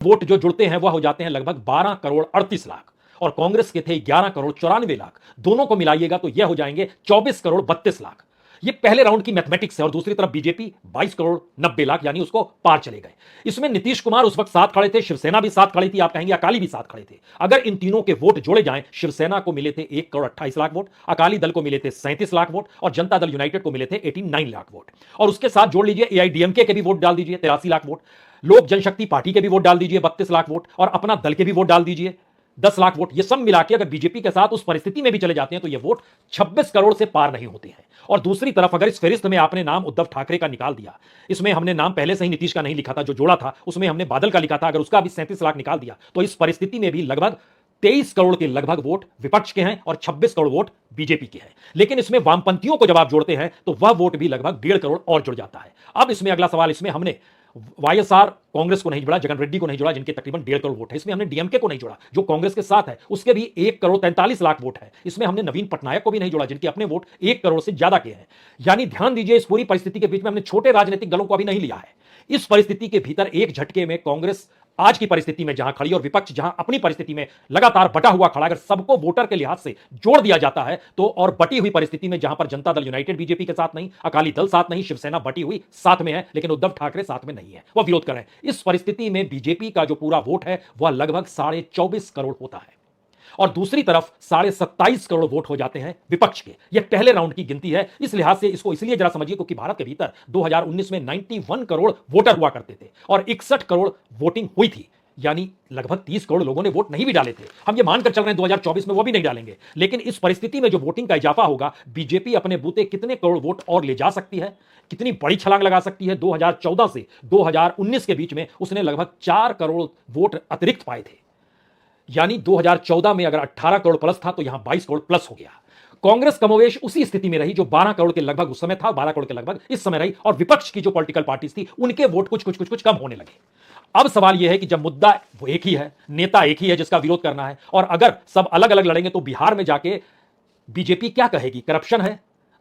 Vote जो जुड़ते हैं वह हो जाते हैं लगभग 12 करोड़ 38 लाख, और कांग्रेस के थे 11 करोड़ 94 लाख। दोनों को मिलाइएगा तो यह हो जाएंगे 24 करोड़ 32 लाख। ये पहले राउंड की मैथमेटिक्स है। और दूसरी तरफ बीजेपी 22 करोड़ 90 लाख, यानी उसको पार चले गए। इसमें नीतीश कुमार उस वक्त साथ खड़े थे, शिवसेना भी साथ खड़ी थी, आप कहेंगे अकाली भी साथ खड़े थे। अगर इन तीनों के वोट जोड़े जाएं, शिवसेना को मिले थे 1 करोड़ 28 लाख वोट, अकाली दल को मिले थे 37 लाख वोट, और जनता दल यूनाइटेड को मिले थे 89 लाख वोट। और उसके साथ जोड़ लीजिए एआईडीएमके के भी वोट डाल दीजिए 83 लाख वोट, लोक जनशक्ति पार्टी के भी वोट डाल दीजिए 32 लाख वोट, और अपना दल के भी वोट डाल दीजिए 10 लाख वोट। ये सब मिला के अगर बीजेपी के साथ उस परिस्थिति में भी चले जाते हैं तो ये वोट 26 करोड़ से पार नहीं होते हैं। और दूसरी तरफ अगर इस फहरिस्त में आपने नाम उद्धव ठाकरे का निकाल दिया, इसमें हमने नाम पहले से ही नीतीश का नहीं लिखा था, जो जोड़ा था उसमें हमने बादल का लिखा था, अगर उसका भी 37 लाख निकाल दिया तो इस परिस्थिति में भी लगभग 23 करोड़ के लगभग वोट विपक्ष के हैं और 26 करोड़ वोट बीजेपी के हैं। लेकिन इसमें वामपंथियों को जब आप जोड़ते हैं तो वह वोट भी लगभग 1.5 करोड़ और जुड़ जाता है। अब इसमें अगला सवाल, इसमें हमने वाईएसआर कांग्रेस को नहीं जोड़ा, जगन रेड्डी को नहीं जोड़ा, जिनके तकरीबन 1.5 करोड़ वोट है। इसमें हमने डीएमके को नहीं जोड़ा, जो कांग्रेस के साथ है, उसके भी 1 करोड़ 43 लाख वोट है। इसमें हमने नवीन पटनायक को भी नहीं जोड़ा, जिनके अपने वोट 1 करोड़ से ज्यादा के हैं। यानी ध्यान दीजिए, इस पूरी परिस्थिति के बीच में हमने छोटे राजनीतिक दलों को अभी नहीं लिया है। इस परिस्थिति के भीतर एक झटके में कांग्रेस आज की परिस्थिति में जहां खड़ी और विपक्ष जहां अपनी परिस्थिति में लगातार बटा हुआ खड़ा, अगर सबको वोटर के लिहाज से जोड़ दिया जाता है तो, और बटी हुई परिस्थिति में जहां पर जनता दल यूनाइटेड बीजेपी के साथ नहीं, अकाली दल साथ नहीं, शिवसेना बटी हुई साथ में है, लेकिन उद्धव ठाकरे साथ में नहीं है, वह विरोध कर रहे हैं। इस परिस्थिति में बीजेपी का जो पूरा वोट है वह लगभग 24.5 करोड़ होता है, और दूसरी तरफ 27.5 करोड़ वोट हो जाते हैं विपक्ष के। यह पहले राउंड की गिनती है। इस लिहाज से इसको इसलिए जरा समझिए क्योंकि भारत के भीतर 2019 में 91 करोड़ वोटर हुआ करते थे और 61 करोड़ वोटिंग हुई थी, यानी लगभग 30 करोड़ लोगों ने वोट नहीं भी डाले थे। हम ये मानकर चल रहे हैं 2024 में वो भी नहीं डालेंगे, लेकिन इस परिस्थिति में जो वोटिंग का इजाफा होगा, बीजेपी अपने बूते कितने करोड़ वोट और ले जा सकती है, कितनी बड़ी छलांग लगा सकती है। 2014 से 2019 के बीच में उसने लगभग 4 करोड़ वोट अतिरिक्त पाए थे, यानी 2014 में अगर 18 करोड़ प्लस था तो यहां 22 करोड़ प्लस हो गया। कांग्रेस कमोवेश उसी स्थिति में रही जो 12 करोड़ के लगभग उस समय था, 12 करोड़ के लगभग इस समय रही, और विपक्ष की जो पॉलिटिकल पार्टीज थी उनके वोट कुछ कम होने लगे। अब सवाल यह है कि जब मुद्दा वो एक ही है, नेता एक ही है जिसका विरोध करना है, और अगर सब अलग अलग लड़ेंगे तो बिहार में जाके बीजेपी क्या कहेगी? करप्शन है,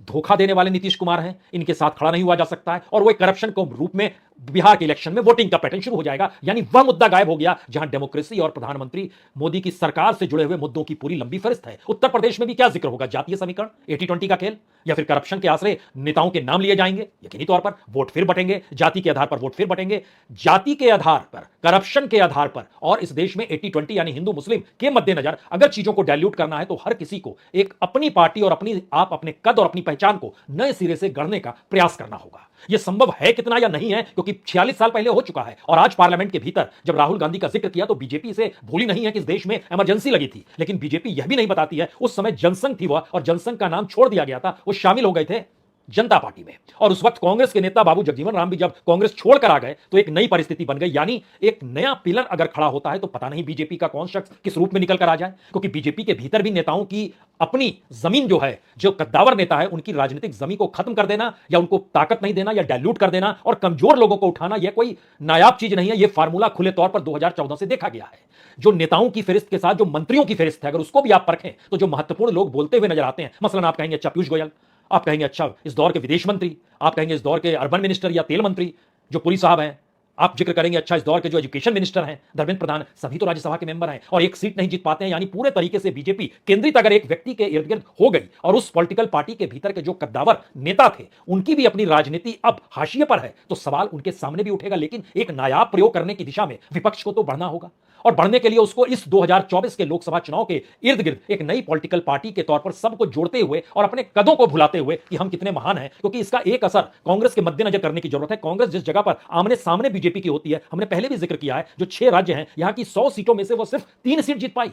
धोखा देने वाले नीतीश कुमार हैं, इनके साथ खड़ा नहीं हुआ जा सकता है, और वो करप्शन को रूप में बिहार के इलेक्शन में वोटिंग का पैटर्न शुरू हो जाएगा। यानी वह मुद्दा गायब हो गया जहां डेमोक्रेसी और प्रधानमंत्री मोदी की सरकार से जुड़े हुए मुद्दों की पूरी लंबी फहरिस्त है। उत्तर प्रदेश में भी क्या जिक्र होगा? जातीय समीकरण, 80-20 का खेल, या फिर करप्शन के आश्रय नेताओं के नाम लिए जाएंगे, यकीनी तौर पर वोट फिर बटेंगे, जाति के आधार पर वोट फिर बटेंगे, जाति के आधार पर, करप्शन के आधार पर। और इस देश में 80-20 यानी हिंदू मुस्लिम के मद्देनजर अगर चीजों को डाइल्यूट करना है तो हर किसी को एक अपनी पार्टी और अपने कद और अपनी पहचान को नए सिरे से गढ़ने का प्रयास करना होगा। यह संभव है कितना या नहीं है, क्योंकि 46 साल पहले हो चुका है, और आज पार्लियामेंट के भीतर जब राहुल गांधी का जिक्र किया तो बीजेपी से भूली नहीं है कि इस देश में इमरजेंसी लगी थी, लेकिन बीजेपी यह भी नहीं बताती है उस समय जनसंघ थी वह, और जनसंघ का नाम छोड़ दिया गया था, वो शामिल हो गए थे जनता पार्टी में। और उस वक्त कांग्रेस के नेता बाबू जगजीवन राम भी जब कांग्रेस छोड़कर आ गए तो एक नई परिस्थिति बन गई, यानी एक नया पिलर अगर खड़ा होता है तो पता नहीं बीजेपी का कौन शख्स किस रूप में निकल कर आ जाए, क्योंकि बीजेपी के भीतर भी नेताओं की अपनी जमीन जो है, जो कद्दावर नेता है उनकी राजनीतिक जमीन को खत्म कर देना या उनको ताकत नहीं देना या डाइल्यूट कर देना और कमजोर लोगों को उठाना, यह कोई नायाब चीज नहीं है। यह फार्मूला खुले तौर पर 2014 से देखा गया है। जो नेताओं की फहरिस्त के साथ जो मंत्रियों की फहरिस्त है, अगर उसको भी आप परखें तो जो महत्वपूर्ण लोग बोलते हुए नजर आते हैं, मसलन आप कहेंगे अच्छा पीयूष गोयल, आप कहेंगे अच्छा इस दौर के विदेश मंत्री, आप कहेंगे इस दौर के अर्बन मिनिस्टर या तेल मंत्री जो पुरी साहब हैं, आप जिक्र करेंगे अच्छा इस दौर के जो एजुकेशन मिनिस्टर हैं धर्मेंद्र प्रधान, सभी तो राज्यसभा के मेंबर हैं और एक सीट नहीं जीत पाते हैं। यानी पूरे तरीके से बीजेपी केंद्रित अगर एक व्यक्ति के इर्द गिर्द हो गई और उस पॉलिटिकल पार्टी के भीतर के जो कद्दावर नेता थे उनकी भी अपनी राजनीति अब हाशिए पर है, तो सवाल उनके सामने भी उठेगा। लेकिन एक नायाब प्रयोग करने की दिशा में विपक्ष को तो बढ़ना होगा, और बढ़ने के लिए उसको इस 2024 के लोकसभा चुनाव के इर्द गिर्द एक नई पॉलिटिकल पार्टी के तौर पर सबको जोड़ते हुए और अपने कदों को भुलाते हुए कि हम कितने महान हैं, क्योंकि इसका एक असर कांग्रेस के मद्देनजर करने की जरूरत है। कांग्रेस जिस जगह पर आमने सामने बीजेपी की होती है, हमने पहले भी जिक्र किया है, जो 6 राज्य हैं यहां की 100 सीटों में से वो सिर्फ 3 सीट जीत पाई,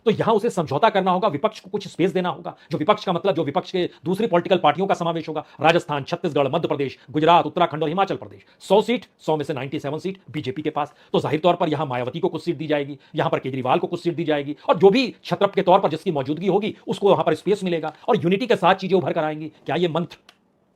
तो यहां उसे समझौता करना होगा, विपक्ष को कुछ स्पेस देना होगा। जो विपक्ष का मतलब जो विपक्ष के दूसरी पॉलिटिकल पार्टियों का समावेश होगा, राजस्थान, छत्तीसगढ़, मध्य प्रदेश, गुजरात, उत्तराखंड और हिमाचल प्रदेश, 100 सीट, 100 में से 97 सीट बीजेपी के पास। तो जाहिर तौर पर यहां मायावती को कुछ सीट दी जाएगी, यहां पर केजरीवाल को कुछ सीट दी जाएगी, और जो भी छत्रप के तौर पर जिसकी मौजूदगी होगी उसको वहां पर स्पेस मिलेगा और यूनिटी के साथ चीजें उभर कर आएंगी। क्या यह मंत्र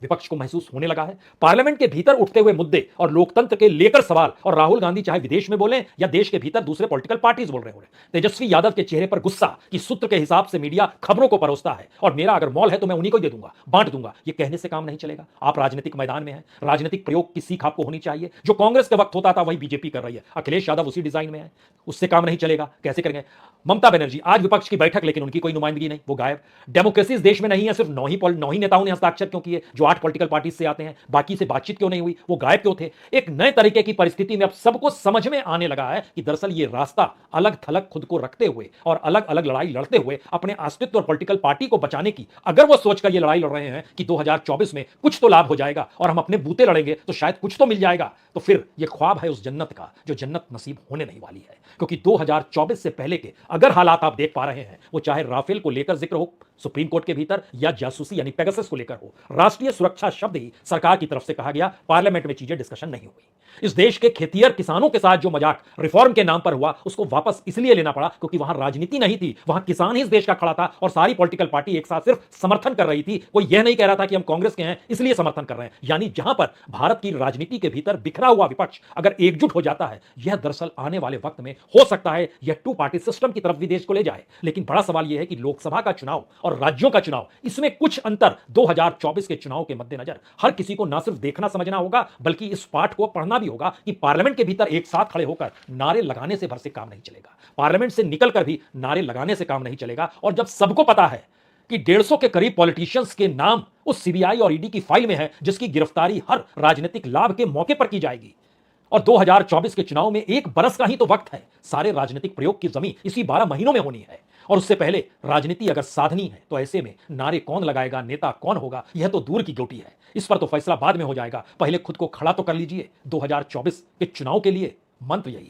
विपक्ष को महसूस होने लगा है। पार्लियामेंट के भीतर उठते हुए मुद्दे और लोकतंत्र के लेकर सवाल, और राहुल गांधी चाहे विदेश में बोलें या देश के भीतर दूसरे पॉलिटिकल पार्टीज बोल रहे हो, तेजस्वी यादव के चेहरे पर गुस्सा कि सूत्र के हिसाब से मीडिया खबरों को परोसता है और मेरा अगर मॉल है तो मैं उन्हीं को दे दूंगा, बांट दूंगा, ये कहने से काम नहीं चलेगा। आप राजनीतिक मैदान में हैं, राजनीतिक प्रयोग की सीख आपको होनी चाहिए। जो कांग्रेस के वक्त होता था वही बीजेपी कर रही है। अखिलेश यादव उसी डिजाइन में है, उससे काम नहीं चलेगा। कैसे करेंगे? ममता बनर्जी आज विपक्ष की बैठक, लेकिन उनकी कोई नुमाइंदगी नहीं, वो गायब। डेमोक्रेसी इस देश में नहीं है, सिर्फ 9 ही नेताओं ने हस्ताक्षर क्यों किए जो 8 पॉलिटिकल पार्टी से आते हैं, बाकी से बातचीत क्यों नहीं हुई, वो गायब क्यों थे? एक नए तरीके की परिस्थिति में अब सबको समझ में आने लगा है कि दरअसल ये रास्ता अलग थलग खुद को रखते हुए और अलग अलग लड़ाई लड़ते हुए अपने अस्तित्व और पॉलिटिकल पार्टी को बचाने की, अगर वो सोचकर ये लड़ाई लड़ रहे हैं कि 2024 में कुछ तो लाभ हो जाएगा और हम अपने बूते लड़ेंगे तो शायद कुछ तो मिल जाएगा, तो फिर ये ख्वाब है उस जन्नत का जो जन्नत नसीब होने नहीं वाली है। क्योंकि 2024 से पहले के अगर हालात आप देख पा रहे हैं, वो चाहे राफेल को लेकर जिक्र हो सुप्रीम कोर्ट के भीतर या जासूसी यानी पेगासस को लेकर हो, राष्ट्रीय सुरक्षा शब्द ही सरकार की तरफ से कहा गया, पार्लियामेंट में चीजें डिस्कशन नहीं हुई। इस देश के खेतिहर किसानों के साथ जो मजाक रिफॉर्म के नाम पर हुआ, उसको वापस इसलिए लेना पड़ा क्योंकि वहां राजनीति नहीं थी, वहां किसान ही इस देश का खड़ा था और सारी पॉलिटिकल पार्टी एक साथ सिर्फ समर्थन कर रही थी। कोई यह नहीं कह रहा था कि हम कांग्रेस के हैं इसलिए समर्थन कर रहे हैं। यानी जहां पर भारत की राजनीति के भीतर बिखरा हुआ विपक्ष अगर एकजुट हो जाता है, यह दरअसल आने वाले वक्त में हो सकता है यह 2 पार्टी सिस्टम की तरफ भी देश को ले जाए। लेकिन बड़ा सवाल यह है कि लोकसभा का चुनाव और राज्यों का चुनाव, इसमें कुछ अंतर 2024 के चुनाव के मद्देनजर हर किसी को ना सिर्फ देखना समझना होगा बल्कि इस पाठ को पढ़ना भी होगा कि पार्लियामेंट के भीतर एक साथ खड़े होकर नारे लगाने से भर से काम नहीं चलेगा, पार्लियामेंट से निकलकर भी नारे लगाने से काम नहीं चलेगा। और जब सबको पता है कि 150 के करीब पॉलिटिशियंस के नाम उस सीबीआई और ईडी की फाइल में है जिसकी गिरफ्तारी हर राजनीतिक लाभ के मौके पर की जाएगी, और 2024 के चुनाव में 1 बरस का ही तो वक्त है, सारे राजनीतिक प्रयोग की जमीन इसी 12 महीनों में होनी है। और उससे पहले राजनीति अगर साधनी है तो ऐसे में नारे कौन लगाएगा, नेता कौन होगा, यह तो दूर की गोटी है। इस पर तो फैसला बाद में हो जाएगा, पहले खुद को खड़ा तो कर लीजिए 2024 के चुनाव के लिए। मंत्र यही है।